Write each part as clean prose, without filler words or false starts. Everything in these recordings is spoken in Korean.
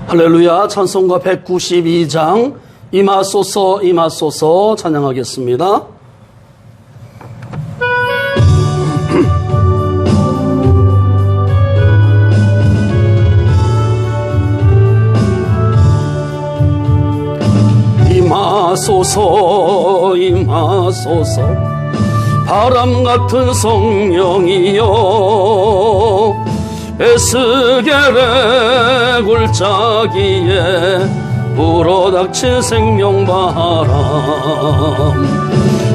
할렐루야. 찬송가 192장 임하소서 임하소서 찬양하겠습니다. 임하소서 임하소서 바람같은 성령이여 에스겔의 골짜기에 불어닥친 생명바람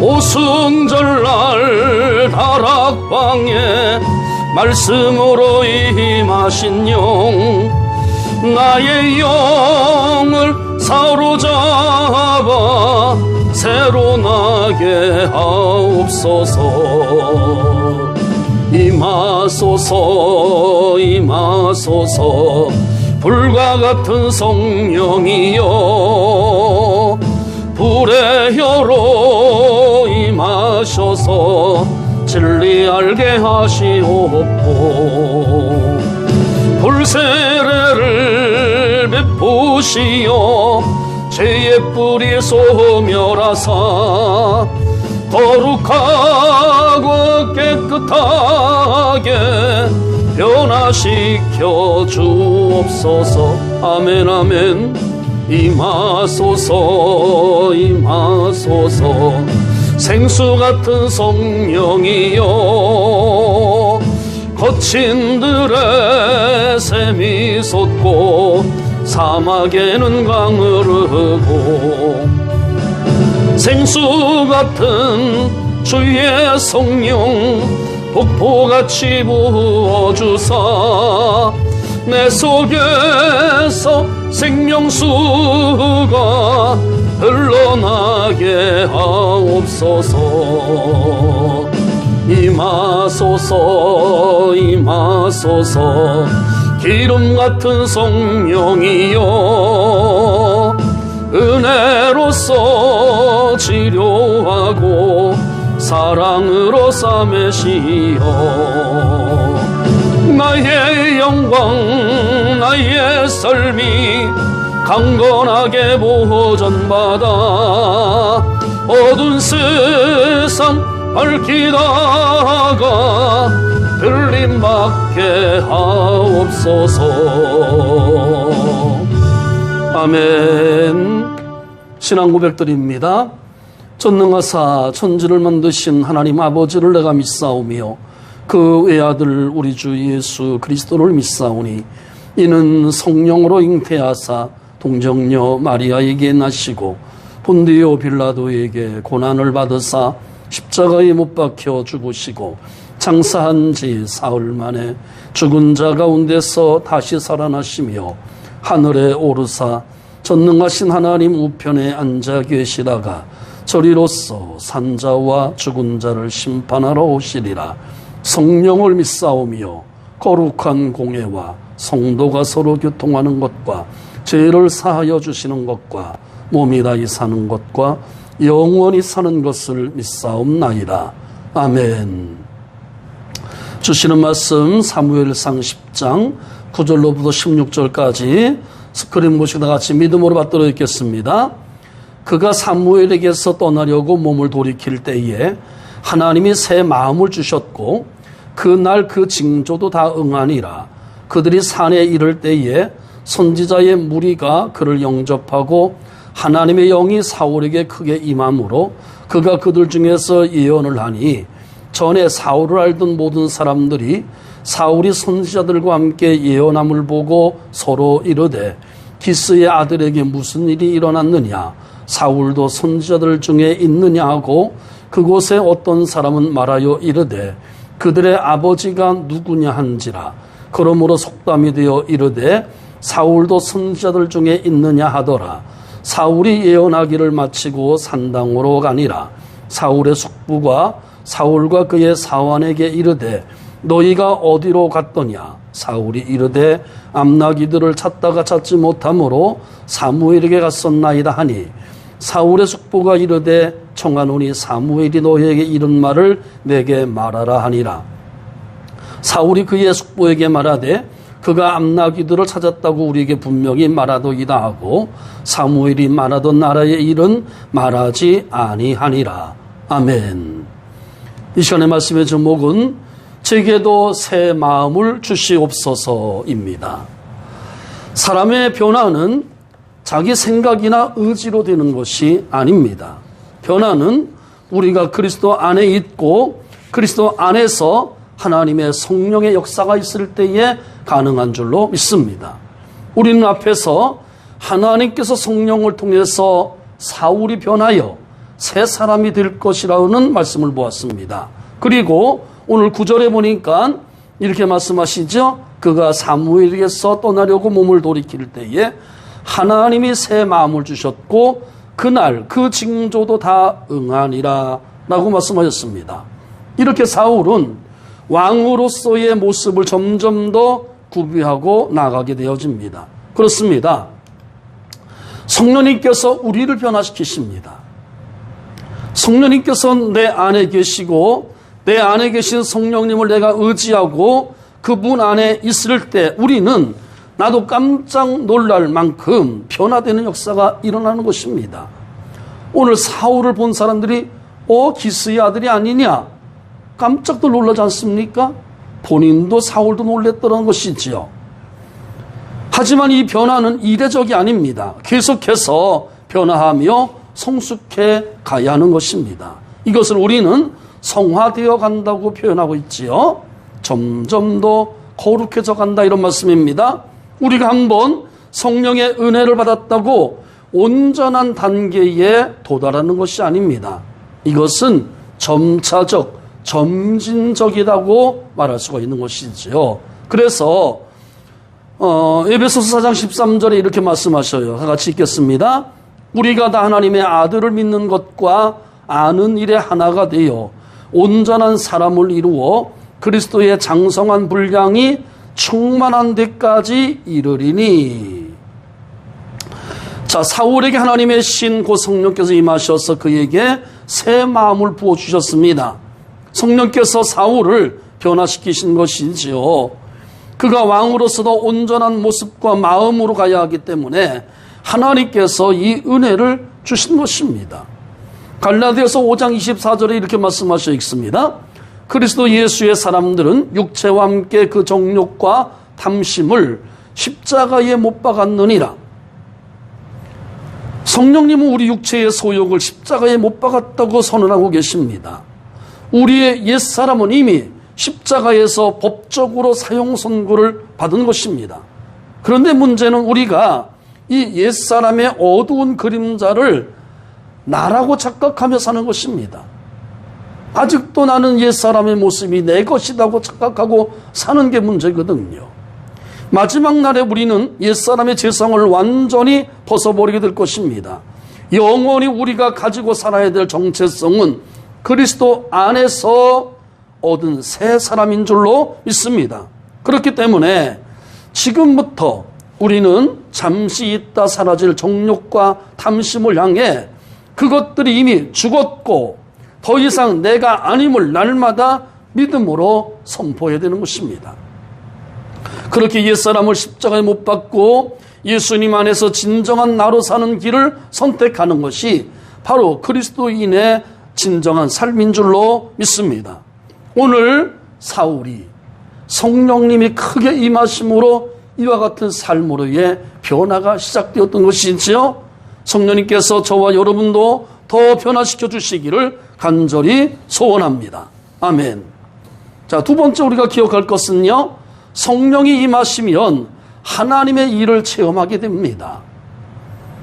오순절날 다락방에 말씀으로 임하신 영 나의 영을 사로잡아 새로 나게 하옵소서. 임하소서 임하소서 불과 같은 성령이여 불의 혀로 임하셔서 진리 알게 하시옵고 불세례를 베푸시어 죄의 뿌리 소멸하사 거룩하고 깨끗하게 변화시켜 주옵소서. 아멘 아멘. 임하소서 임하소서 생수 같은 성령이여 거친 들에 샘이 솟고 사막에는 강을 흐르고 생수 같은 주의 성령 폭포같이 부어주사 내 속에서 생명수가 흘러나게 하옵소서. 임하소서 임하소서 기름 같은 성령이여 은혜로서 치료하고 사랑으로 싸매시어 나의 영광 나의 삶이 강건하게 보존받아 어두운 세상 밝히다가 들림받게 하옵소서. 아멘. 신앙 고백드립니다. 전능하사 천지를 만드신 하나님 아버지를 내가 믿사오며 그 외아들 우리 주 예수 그리스도를 믿사오니 이는 성령으로 잉태하사 동정녀 마리아에게 나시고 본디오 빌라도에게 고난을 받으사 십자가에 못 박혀 죽으시고 장사한 지 사흘 만에 죽은 자 가운데서 다시 살아나시며 하늘에 오르사 전능하신 하나님 우편에 앉아 계시다가 저리로서 산자와 죽은 자를 심판하러 오시리라. 성령을 믿사오며 거룩한 공회와 성도가 서로 교통하는 것과 죄를 사하여 주시는 것과 몸이 다히 사는 것과 영원히 사는 것을 믿사옵나이다. 아멘. 주시는 말씀 사무엘상 10장 9절로부터 16절까지 스크린 보시다 같이 믿음으로 받들어 읽겠습니다. 그가 사무엘에게서 떠나려고 몸을 돌이킬 때에 하나님이 새 마음을 주셨고 그날 그 징조도 다 응하니라. 그들이 산에 이를 때에 선지자의 무리가 그를 영접하고 하나님의 영이 사울에게 크게 임함으로 그가 그들 중에서 예언을 하니 전에 사울을 알던 모든 사람들이 사울이 선지자들과 함께 예언함을 보고 서로 이르되 기스의 아들에게 무슨 일이 일어났느냐 사울도 선지자들 중에 있느냐 하고 그곳에 어떤 사람은 말하여 이르되 그들의 아버지가 누구냐 한지라. 그러므로 속담이 되어 이르되 사울도 선지자들 중에 있느냐 하더라. 사울이 예언하기를 마치고 산당으로 가니라. 사울의 숙부가 사울과 그의 사환에게 이르되 너희가 어디로 갔더냐. 사울이 이르되 암나기들을 찾다가 찾지 못하므로 사무엘에게 갔었나이다 하니 사울의 숙부가 이르되 청하노니 사무엘이 너희에게 이른 말을 내게 말하라 하니라. 사울이 그의 숙부에게 말하되 그가 암나귀들을 찾았다고 우리에게 분명히 말하도이다 하고 사무엘이 말하던 나라의 일은 말하지 아니하니라. 아멘. 이 시간의 말씀의 제목은 제게도 새 마음을 주시옵소서입니다. 사람의 변화는 자기 생각이나 의지로 되는 것이 아닙니다. 변화는 우리가 그리스도 안에 있고 그리스도 안에서 하나님의 성령의 역사가 있을 때에 가능한 줄로 믿습니다. 우리는 앞에서 하나님께서 성령을 통해서 사울이 변하여 새 사람이 될 것이라는 말씀을 보았습니다. 그리고 오늘 9절에 보니까 이렇게 말씀하시죠. 그가 사무엘에게서 떠나려고 몸을 돌이킬 때에 하나님이 새 마음을 주셨고 그날 그 징조도 다 응하니라 라고 말씀하셨습니다. 이렇게 사울은 왕으로서의 모습을 점점 더 구비하고 나가게 되어집니다. 그렇습니다. 성령님께서 우리를 변화시키십니다. 성령님께서 내 안에 계시고 내 안에 계신 성령님을 내가 의지하고 그분 안에 있을 때 우리는 나도 깜짝 놀랄 만큼 변화되는 역사가 일어나는 것입니다. 오늘 사울을 본 사람들이 기스의 아들이 아니냐 깜짝도 놀라지 않습니까? 본인도 사울도 놀랬더라는 것이지요. 하지만 이 변화는 이례적이 아닙니다. 계속해서 변화하며 성숙해 가야 하는 것입니다. 이것을 우리는 성화되어 간다고 표현하고 있지요. 점점 더 거룩해져 간다 이런 말씀입니다. 우리가 한번 성령의 은혜를 받았다고 온전한 단계에 도달하는 것이 아닙니다. 이것은 점차적, 점진적이라고 말할 수가 있는 것이지요. 그래서 에베소서 4장 13절에 이렇게 말씀하셔요. 다 같이 읽겠습니다. 우리가 다 하나님의 아들을 믿는 것과 아는 일에 하나가 되어 온전한 사람을 이루어 그리스도의 장성한 분량이 충만한 데까지 이르리니. 자, 사울에게 하나님의 신 곧 성령께서 임하셔서 그에게 새 마음을 부어주셨습니다. 성령께서 사울을 변화시키신 것이지요. 그가 왕으로서도 온전한 모습과 마음으로 가야 하기 때문에 하나님께서 이 은혜를 주신 것입니다. 갈라디아서 5장 24절에 이렇게 말씀하셔 있습니다. 그리스도 예수의 사람들은 육체와 함께 그 정욕과 탐심을 십자가에 못 박았느니라. 성령님은 우리 육체의 소욕을 십자가에 못 박았다고 선언하고 계십니다. 우리의 옛사람은 이미 십자가에서 법적으로 사형 선고를 받은 것입니다. 그런데 문제는 우리가 이 옛사람의 어두운 그림자를 나라고 착각하며 사는 것입니다. 아직도 나는 옛사람의 모습이 내 것이라고 착각하고 사는 게 문제거든요. 마지막 날에 우리는 옛사람의 죄성을 완전히 벗어버리게 될 것입니다. 영원히 우리가 가지고 살아야 될 정체성은 그리스도 안에서 얻은 새 사람인 줄로 믿습니다. 그렇기 때문에 지금부터 우리는 잠시 있다 사라질 정욕과 탐심을 향해 그것들이 이미 죽었고 더 이상 내가 아님을 날마다 믿음으로 선포해야 되는 것입니다. 그렇게 옛사람을 십자가에 못 박고 예수님 안에서 진정한 나로 사는 길을 선택하는 것이 바로 그리스도인의 진정한 삶인 줄로 믿습니다. 오늘 사울이 성령님이 크게 임하심으로 이와 같은 삶으로의 변화가 시작되었던 것이지요. 성령님께서 저와 여러분도 더 변화시켜 주시기를 간절히 소원합니다. 아멘. 자, 두 번째 우리가 기억할 것은요, 성령이 임하시면 하나님의 일을 체험하게 됩니다.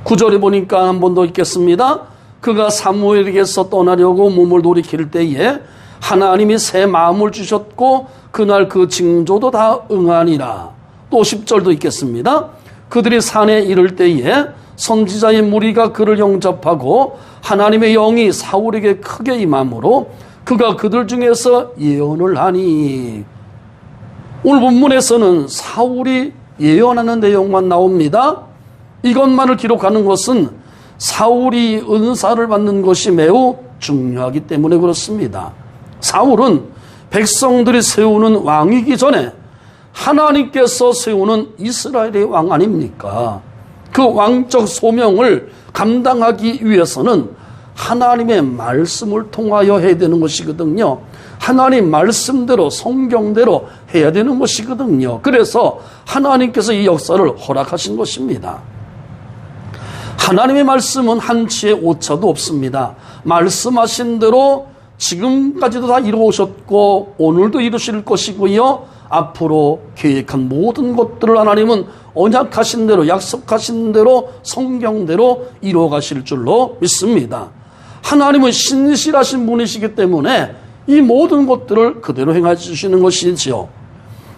9절에 보니까 한 번 더 읽겠습니다. 그가 사무엘에게서 떠나려고 몸을 돌이킬 때에 하나님이 새 마음을 주셨고 그날 그 징조도 다 응하니라. 또 10절도 읽겠습니다. 그들이 산에 이를 때에 선지자의 무리가 그를 영접하고 하나님의 영이 사울에게 크게 임함으로 그가 그들 중에서 예언을 하니. 오늘 본문에서는 사울이 예언하는 내용만 나옵니다. 이것만을 기록하는 것은 사울이 은사를 받는 것이 매우 중요하기 때문에 그렇습니다. 사울은 백성들이 세우는 왕이기 전에 하나님께서 세우는 이스라엘의 왕 아닙니까? 그 왕적 소명을 감당하기 위해서는 하나님의 말씀을 통하여 해야 되는 것이거든요. 하나님 말씀대로 성경대로 해야 되는 것이거든요. 그래서 하나님께서 이 역사를 허락하신 것입니다. 하나님의 말씀은 한치의 오차도 없습니다. 말씀하신 대로 지금까지도 다 이루어오셨고 오늘도 이루실 것이고요. 앞으로 계획한 모든 것들을 하나님은 언약하신 대로 약속하신 대로 성경대로 이루어 가실 줄로 믿습니다. 하나님은 신실하신 분이시기 때문에 이 모든 것들을 그대로 행해 주시는 것이지요.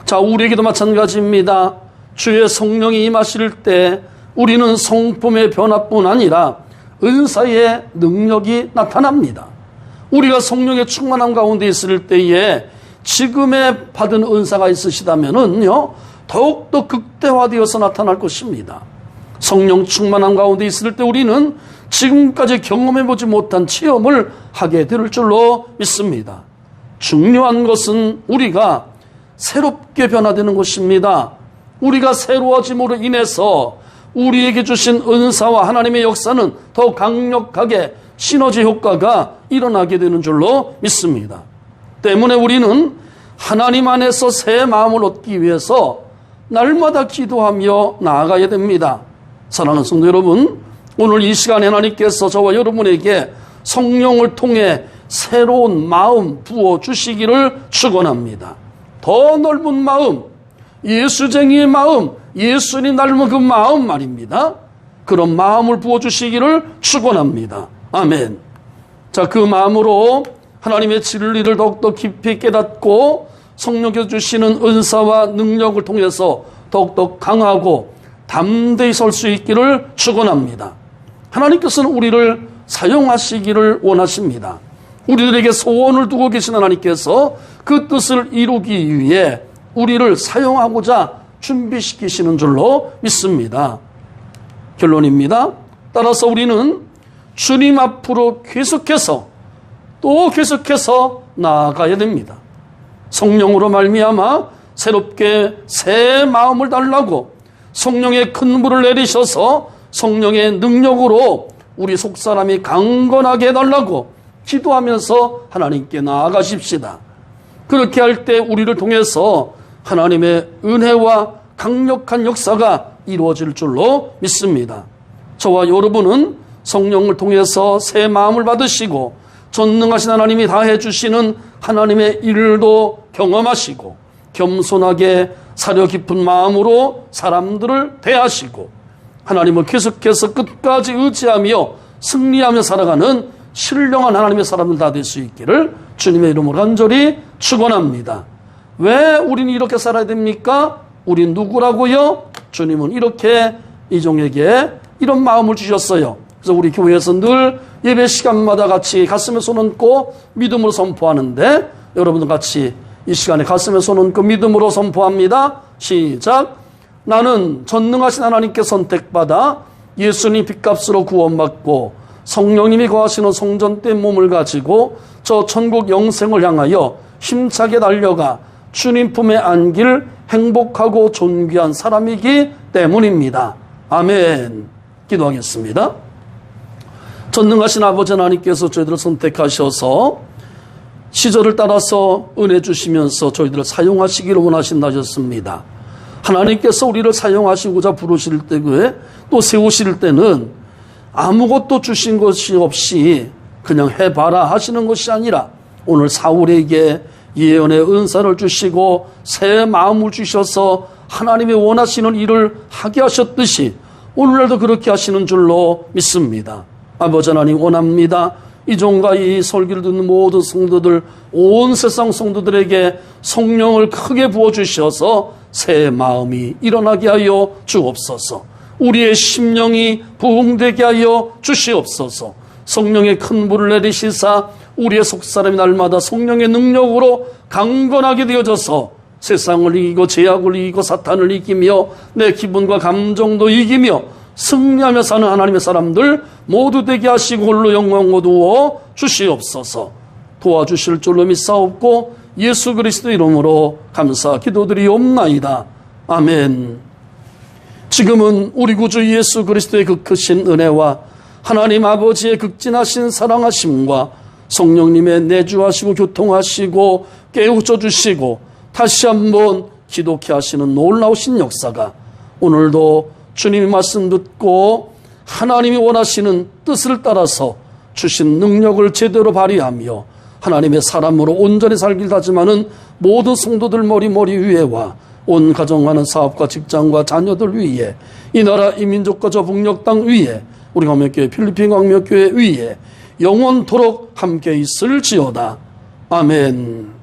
자, 우리에게도 마찬가지입니다. 주의 성령이 임하실 때 우리는 성품의 변화뿐 아니라 은사의 능력이 나타납니다. 우리가 성령의 충만함 가운데 있을 때에 지금에 받은 은사가 있으시다면은요, 더욱더 극대화되어서 나타날 것입니다. 성령 충만함 가운데 있을 때 우리는 지금까지 경험해보지 못한 체험을 하게 될 줄로 믿습니다. 중요한 것은 우리가 새롭게 변화되는 것입니다. 우리가 새로워짐으로 인해서 우리에게 주신 은사와 하나님의 역사는 더 강력하게 시너지 효과가 일어나게 되는 줄로 믿습니다. 때문에 우리는 하나님 안에서 새 마음을 얻기 위해서 날마다 기도하며 나아가야 됩니다. 사랑하는 성도 여러분, 오늘 이 시간에 하나님께서 저와 여러분에게 성령을 통해 새로운 마음 부어주시기를 축원합니다. 더 넓은 마음, 예수쟁이의 마음, 예수님 닮은 그 마음 말입니다. 그런 마음을 부어주시기를 축원합니다. 아멘. 자, 그 마음으로 하나님의 진리를 더욱더 깊이 깨닫고 성령께서 주시는 은사와 능력을 통해서 더욱더 강하고 담대히 설 수 있기를 축원합니다. 하나님께서는 우리를 사용하시기를 원하십니다. 우리들에게 소원을 두고 계신 하나님께서 그 뜻을 이루기 위해 우리를 사용하고자 준비시키시는 줄로 믿습니다. 결론입니다. 따라서 우리는 주님 앞으로 계속해서 나아가야 됩니다. 성령으로 말미암아 새롭게 새 마음을 달라고 성령의 큰 불을 내리셔서 성령의 능력으로 우리 속사람이 강건하게 해달라고 기도하면서 하나님께 나아가십시다. 그렇게 할 때 우리를 통해서 하나님의 은혜와 강력한 역사가 이루어질 줄로 믿습니다. 저와 여러분은 성령을 통해서 새 마음을 받으시고 전능하신 하나님이 다해 주시는 하나님의 일도 경험하시고 겸손하게 사려 깊은 마음으로 사람들을 대하시고 하나님을 계속해서 끝까지 의지하며 승리하며 살아가는 신령한 하나님의 사람들 다 될 수 있기를 주님의 이름으로 간절히 축원합니다. 왜 우리는 이렇게 살아야 됩니까? 우린 누구라고요? 주님은 이렇게 이종에게 이런 마음을 주셨어요. 그래서 우리 교회에서 늘 예배 시간마다 같이 가슴에 손 얹고 믿음으로 선포하는데 여러분들 같이 이 시간에 가슴에 손 얹고 믿음으로 선포합니다. 시작. 나는 전능하신 하나님께 선택받아 예수님 빚값으로 구원받고 성령님이 거하시는 성전된 몸을 가지고 저 천국 영생을 향하여 힘차게 달려가 주님 품에 안길 행복하고 존귀한 사람이기 때문입니다. 아멘. 기도하겠습니다. 전능하신 아버지 하나님께서 저희들을 선택하셔서 시절을 따라서 은혜 주시면서 저희들을 사용하시기를 원하신다 하셨습니다. 하나님께서 우리를 사용하시고자 부르실 때에 또 세우실 때는 아무것도 주신 것이 없이 그냥 해봐라 하시는 것이 아니라 오늘 사울에게 예언의 은사를 주시고 새 마음을 주셔서 하나님이 원하시는 일을 하게 하셨듯이 오늘날도 그렇게 하시는 줄로 믿습니다. 아버지 하나님 원합니다. 이종과 이 설교를 듣는 모든 성도들, 온 세상 성도들에게 성령을 크게 부어주셔서 새 마음이 일어나게 하여 주옵소서. 우리의 심령이 부흥되게 하여 주시옵소서. 성령의 큰 불을 내리시사 우리의 속사람이 날마다 성령의 능력으로 강건하게 되어져서 세상을 이기고 죄악을 이기고 사탄을 이기며 내 기분과 감정도 이기며 승리하며 사는 하나님의 사람들 모두 되게 하시고 홀로 영광 거두어 주시옵소서. 도와주실 줄로 믿사옵고 예수 그리스도 이름으로 감사 기도드리옵나이다. 아멘. 지금은 우리 구주 예수 그리스도의 그 크신 은혜와 하나님 아버지의 극진하신 사랑하심과 성령님의 내주하시고 교통하시고 깨우쳐 주시고 다시 한번 기독케 하시는 놀라우신 역사가 오늘도 주님의 말씀 듣고 하나님이 원하시는 뜻을 따라서 주신 능력을 제대로 발휘하며 하나님의 사람으로 온전히 살길 다짐하는 모든 성도들 머리 위에와 온 가정하는 사업과 직장과 자녀들 위에, 이 나라 이 민족과 저 북녘 땅 위에, 우리 광명교회 필리핀 광명교회 위에 영원토록 함께 있을지어다. 아멘.